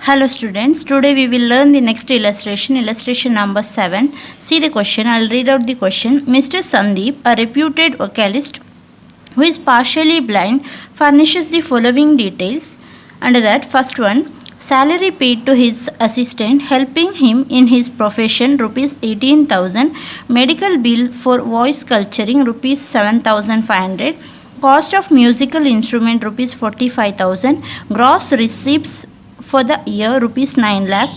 Hello students, today we will learn the next illustration number 7. See the question, I will read out the question. Mr. Sandeep, a reputed vocalist who is partially blind, furnishes the following details. Under that, first one, salary paid to his assistant helping him in his profession rupees 18,000, medical bill for voice culturing rupees 7,500, cost of musical instrument rupees 45,000, gross receipts for the year rupees 9 lakh,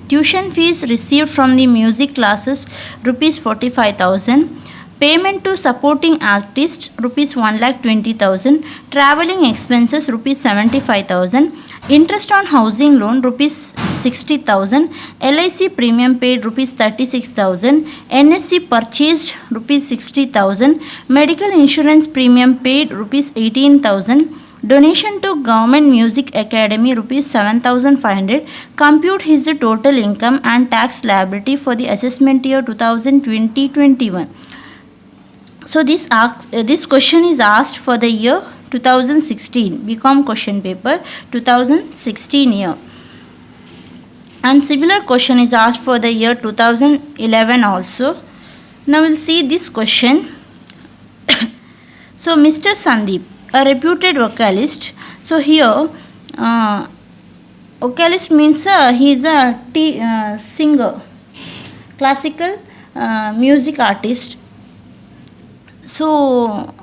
tuition fees received from the music classes rupees 45,000, payment to supporting artist rupees 1,20,000, travelling expenses rupees 75,000, interest on housing loan rupees 60,000, LIC premium paid rupees 36,000, NSC purchased rupees 60,000, medical insurance premium paid rupees 18,000, donation to Government Music Academy rupees 7,500. Compute his total income and tax liability for the assessment year 2020-21. So this question is asked for the year 2016 BCom question paper 2016 year. And similar question is asked for the year 2011 also. Now we'll see this question. So Mr. Sandeep, a reputed vocalist. So here vocalist means he is a singer, classical music artist. So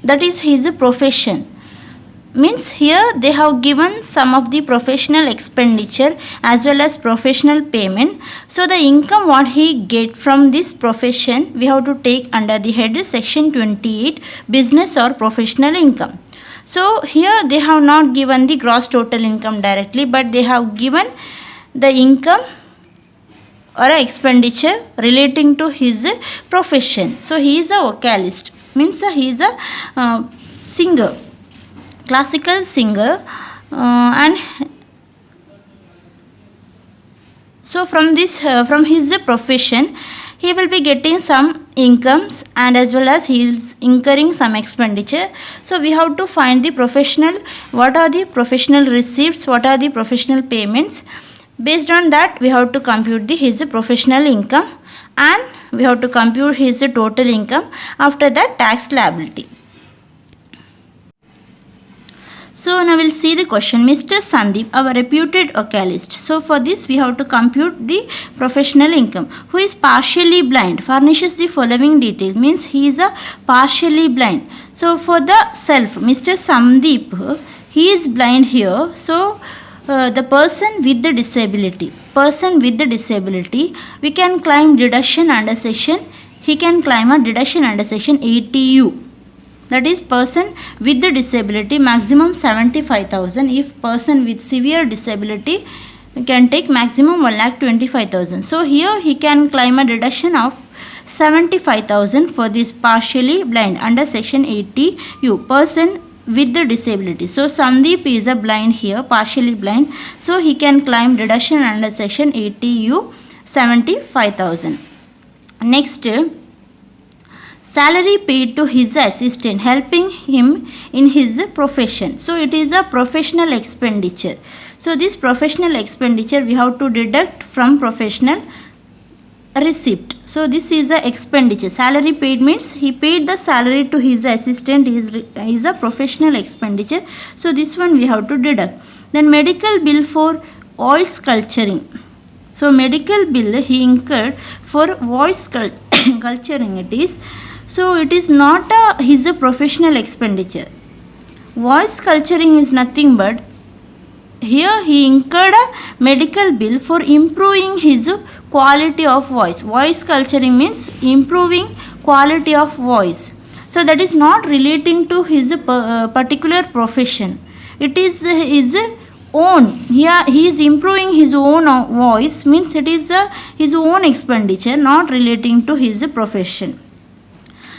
that is his profession. Means here they have given some of the professional expenditure as well as professional payment. So the income what he get from this profession we have to take under the head section 28 business or professional income. So here they have not given the gross total income directly, but they have given the income or expenditure relating to his profession. So he is a vocalist, means he is a singer, classical singer, and so from his profession he will be getting some incomes and as well as he is incurring some expenditure. So we have to find the professional, what are the professional receipts, what are the professional payments. Based on that we have to compute his professional income and we have to compute his total income. After that, tax liability. So now we'll see the question. Mr. Sandeep, our reputed vocalist. So for this we have to compute the professional income. Who is partially blind, furnishes the following details. Means he is a partially blind. So for the self, Mr. Sandeep, he is blind here. So the person with the disability, we can claim deduction under section, he can claim a deduction under section 80U. That is person with the disability maximum 75,000. If person with severe disability we can take maximum 1,25,000. So here he can claim a deduction of 75,000 for this partially blind under section 80U, person with the disability. So Sandeep is a blind here, partially blind. So he can claim deduction under section 80U 75,000. Next, salary paid to his assistant helping him in his profession. So it is a professional expenditure. So this professional expenditure we have to deduct from professional receipt. So this is a expenditure. Salary paid means he paid the salary to his assistant is a professional expenditure. So this one we have to deduct. Then medical bill for voice culturing. So medical bill he incurred for voice culturing it is. So it is not his professional expenditure. Voice culturing is nothing but here he incurred a medical bill for improving his quality of voice. Voice culturing means improving quality of voice. So that is not relating to his particular profession. It is his own. Here he is improving his own voice, means it is his own expenditure, not relating to his profession.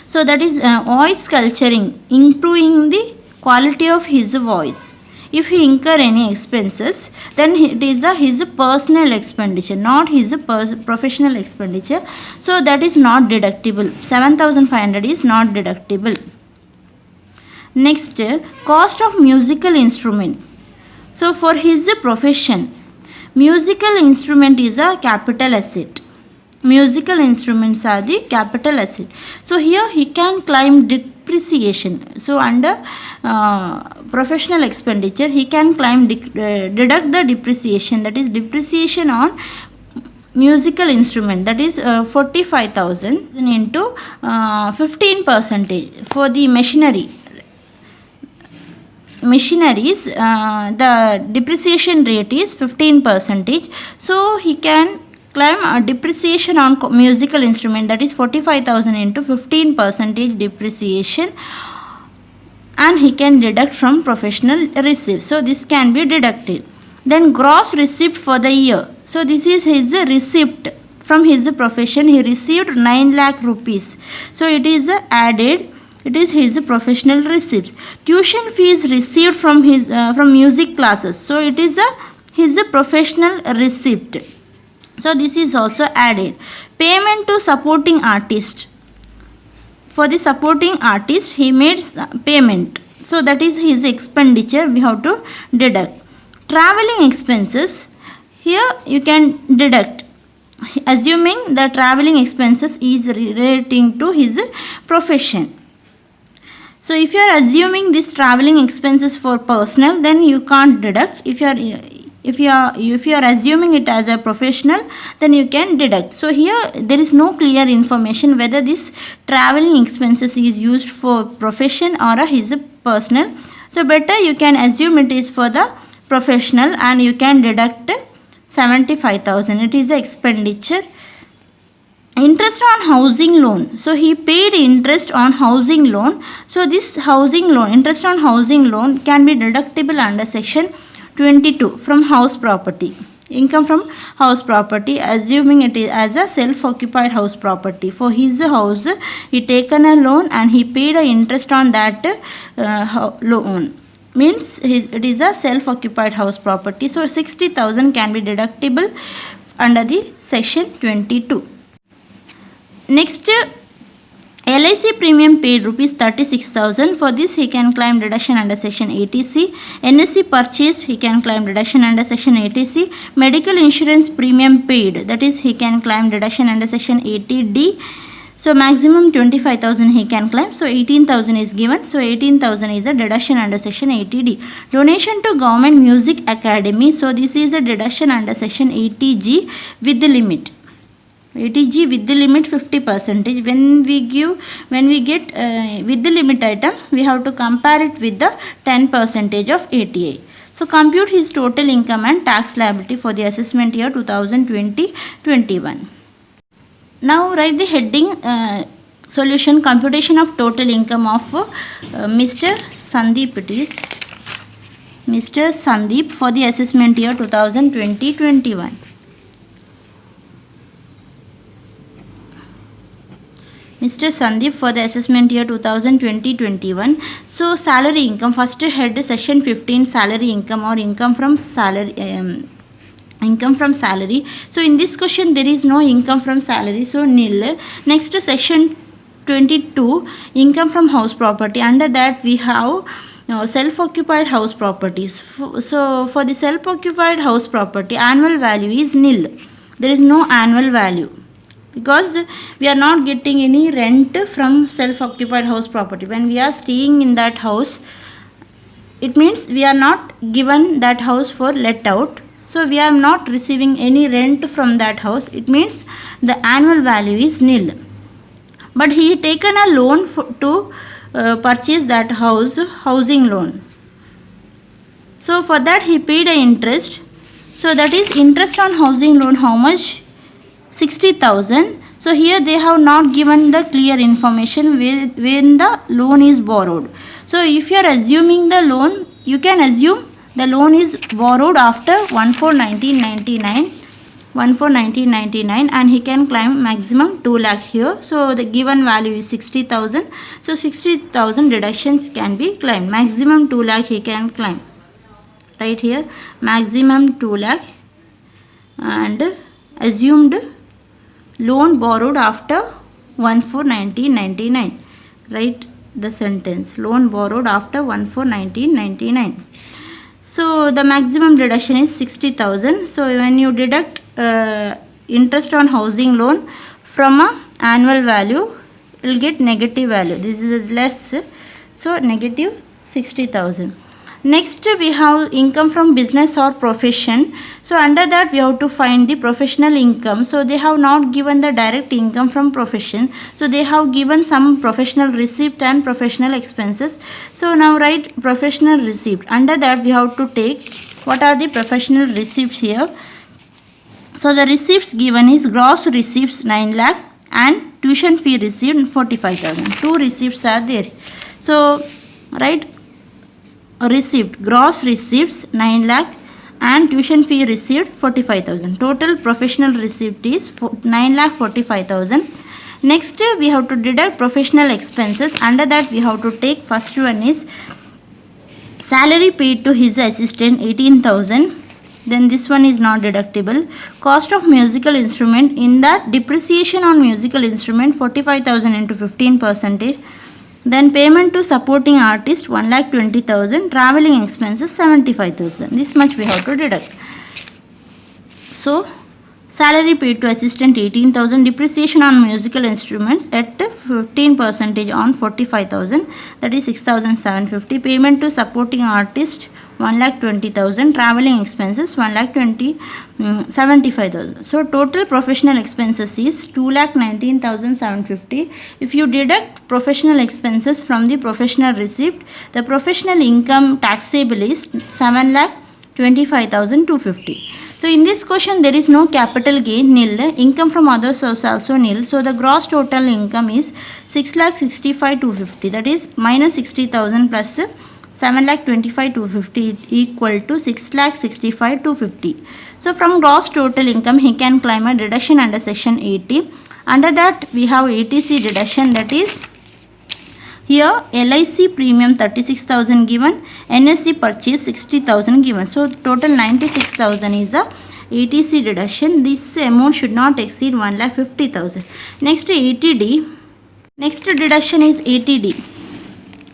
So that is voice culturing, improving the quality of his voice. If he incur any expenses, then it is his personal expenditure, not his professional expenditure. So that is not deductible. 7,500 is not deductible. Next, cost of musical instrument. So for his profession, musical instrument is a capital asset. Musical instruments are the capital asset. So here he can claim depreciation. So under professional expenditure, he can claim deduct the depreciation, that is depreciation on musical instrument, that is 45,000 into 15% for the machineries. The depreciation rate is 15%. So he can claim a depreciation on musical instrument, that is 45,000 into 15% depreciation, and he can deduct from professional receipts. So this can be deducted. Then gross receipt for the year. So this is his receipt from his profession. He received 9 lakh rupees. So it is added. It is his professional receipt. Tuition fees received from his from music classes. So it is his professional receipt. So this is also added. Payment to supporting artist. For the supporting artist, he made payment. So that is his expenditure. We have to deduct. Traveling expenses. Here you can deduct, assuming the traveling expenses is relating to his profession. So if you are assuming this traveling expenses for personal, then you can't deduct. If you are assuming it as a professional, then you can deduct. So here there is no clear information whether this traveling expenses is used for profession or his personal. So better you can assume it is for the professional, and you can deduct 75,000. It is the expenditure. Interest on housing loan. So he paid interest on housing loan. So this housing loan, interest on housing loan, can be deductible under section 22 from house property. Income from house property, assuming it is as a self-occupied house property. For his house, he taken a loan and he paid an interest on that loan. Means it is a self-occupied house property. So 60,000 can be deductible under the section 22. Next, LIC premium paid rupees 36,000. For this he can claim deduction under section 80C. NSC purchased, he can claim deduction under section 80C. Medical insurance premium paid, that is he can claim deduction under section 80D. So maximum 25,000 he can claim. So 18,000 is given. So 18,000 is a deduction under section 80D. Donation to Government Music Academy. So this is a deduction under section 80G with the limit. 80G with the limit 50%. When we get with the limit item, we have to compare it with the 10% of ATI. So compute his total income and tax liability for the assessment year 2020-21. Now write the heading solution, computation of total income of Mr. Sandeep. It is Mr. Sandeep for the assessment year 2020-21. Mr. Sandeep for the assessment year 2020-21. So salary income, first head section 15, salary income or income from salary. So in this question there is no income from salary, so nil. Next section 22, income from house property. Under that we have self-occupied house properties. So for the self-occupied house property, annual value is nil. There is no annual value, because we are not getting any rent from self-occupied house property. When we are staying in that house, it means we are not given that house for let out. So we are not receiving any rent from that house. It means the annual value is nil. But he taken a loan to purchase that house, housing loan. So for that he paid an interest. So that is interest on housing loan. How much? 60,000. So here they have not given the clear information when the loan is borrowed. So if you are assuming the loan, you can assume the loan is borrowed after 1/4/1999, and he can claim maximum 2 lakh here. So the given value is 60,000. So 60,000 deductions can be claimed. Maximum 2 lakh he can claim. Right here, maximum 2 lakh and assumed loan borrowed after 1/4/1999. Write the sentence, loan borrowed after 1/4/1999. So the maximum deduction is 60,000. So when you deduct interest on housing loan from a annual value, you will get negative value. This is less, so negative 60,000. Next we have income from business or profession. So under that we have to find the professional income. So they have not given the direct income from profession. So they have given some professional receipt and professional expenses. So now write professional receipt. Under that we have to take what are the professional receipts here. So the receipts given is gross receipts 9 lakh and tuition fee received 45,000. Two receipts are there. So write received gross receipts 9 lakh and tuition fee received 45,000. Total professional receipt is 9 lakh 45,000. Next we have to deduct professional expenses. Under that we have to take first one is salary paid to his assistant 18,000. Then this one is not deductible. Cost of musical instrument, in that depreciation on musical instrument 45,000 into 15%. Then payment to supporting artist 1,20,000, travelling expenses 75,000. This much we have to deduct. So salary paid to assistant 18,000, depreciation on musical instruments at 15% on 45,000, that is 6,750. Payment to supporting artist 1,20,000, travelling expenses 75,000. So total professional expenses is 2,19,750. If you deduct professional expenses from the professional receipt, the professional income taxable is 7,25,250. So in this question there is no capital gain, nil. Income from other source also nil. So the gross total income is 6,65,250. That is minus 60,000 plus 7,25,250 equal to 6,65,250. So from gross total income he can claim a deduction under section 80. Under that we have ATC deduction, that is here LIC premium 36,000 given, NSC purchase 60,000 given. So total 96,000 is a ATC deduction. This amount should not exceed 1,50,000. Next ATD. Next deduction is ATD.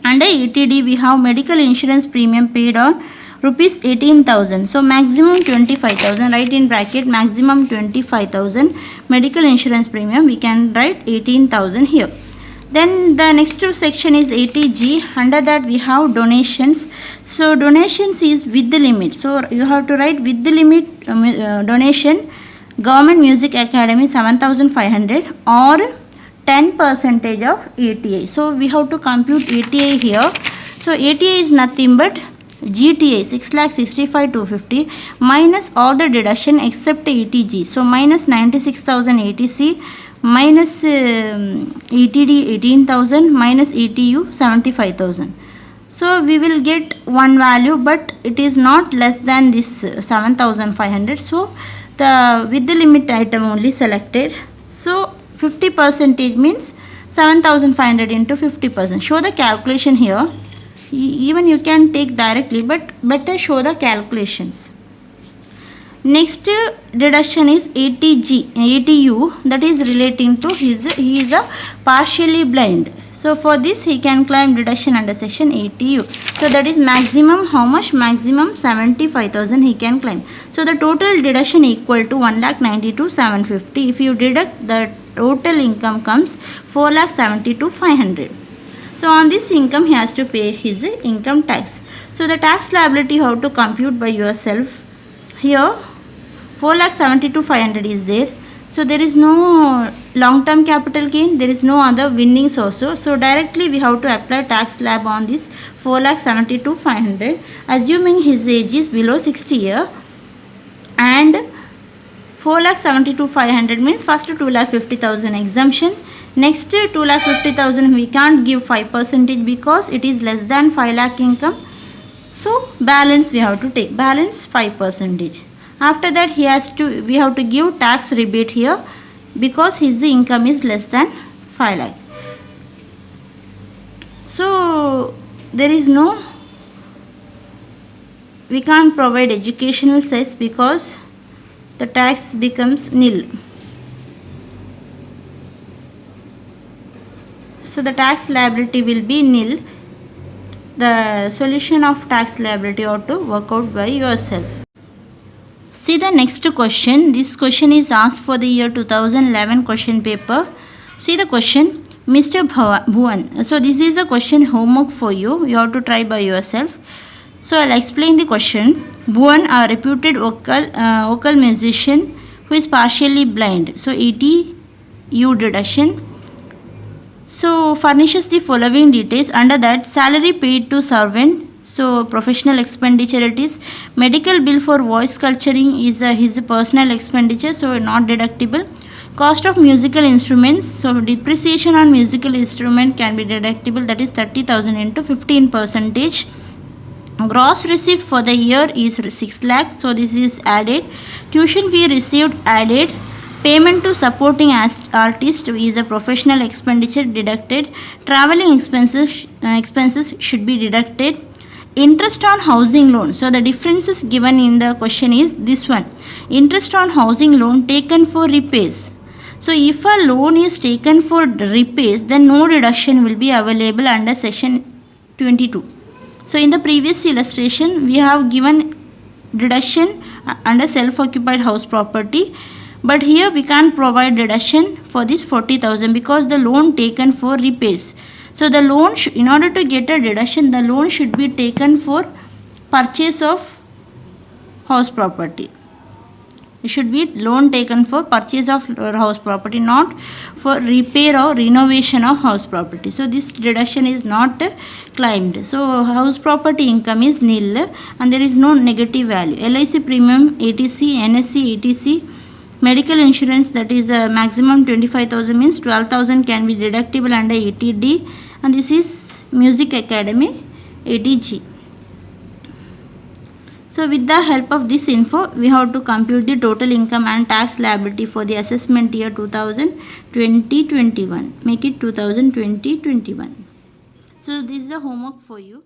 Under ATD we have medical insurance premium paid on rupees 18,000. So maximum 25,000. Write in bracket maximum 25,000 medical insurance premium. We can write 18,000 here. Then the next section is ATG. Under that we have donations. So donations is with the limit. So you have to write with the limit donation. Government Music Academy 7,500 or 10% of ATA. So we have to compute ATA here. So ATA is nothing but GTA 6,65,250 minus all the deduction except ATG. So minus 96,000 ATC minus ATD 18,000 minus ATU 75,000. So we will get one value, but it is not less than this 7,500. So the with the limit item only selected. So 50% means 7,500 into 50%. Show the calculation here. Even you can take directly, but better show the calculations. Next deduction is ATU, that is relating to he is a partially blind. So for this he can claim deduction under section ATU. So that is maximum how much? Maximum 75,000 he can claim. So the total deduction equal to 1,92,750. If you deduct, the total income comes 4,72,500. So on this income he has to pay his income tax. So the tax liability you have to compute by yourself. Here 4,72,500 is there. So there is no long-term capital gain, there is no other winnings also. So directly we have to apply tax slab on this 4,72,500, assuming his age is below 60 years. And 4,72,500 means first 2,50,000 exemption. Next 2,50,000 we can't give 5% because it is less than 5 lakh income. So balance we have to take, balance 5%. After that we have to give tax rebate here because his income is less than 5 lakh. So there is no, we can't provide educational cess because the tax becomes nil. So the tax liability will be nil. the solution of tax liability or to work out by yourself. See the next question. This question is asked for the year 2011 question paper. See the question, Mr. Bhuvan. So this is a question homework for you. You have to try by yourself. So I'll explain the question. Bhuvan, a reputed vocal musician who is partially blind. So ETU deduction. So furnishes the following details. Under that, salary paid to servant. So professional expenditure it is. Medical bill for voice culturing is his personal expenditure, so not deductible. Cost of musical instruments. So depreciation on musical instrument can be deductible, that is 30,000 into 15%. Gross receipt for the year is 6 lakh, so this is added. Tuition fee received added. Payment to supporting artist is a professional expenditure deducted. Traveling expenses should be deducted. Interest on housing loan. So the differences given in the question is this one. Interest on housing loan taken for repairs. So if a loan is taken for repairs, then no deduction will be available under section 22. So in the previous illustration, we have given deduction under self-occupied house property. But here we can't provide deduction for this 40,000 because the loan taken for repairs. So the loan, in order to get a deduction, the loan should be taken for purchase of house property. It should be loan taken for purchase of house property, not for repair or renovation of house property. So this deduction is not claimed. So house property income is nil and there is no negative value. LIC premium, ATC, NSC, ETC, medical insurance, that is maximum 25,000 means 12,000 can be deductible under 80D, and this is Music Academy 80G. So with the help of this info, we have to compute the total income and tax liability for the assessment year 2020-21. Make it 2020-21. So this is the homework for you.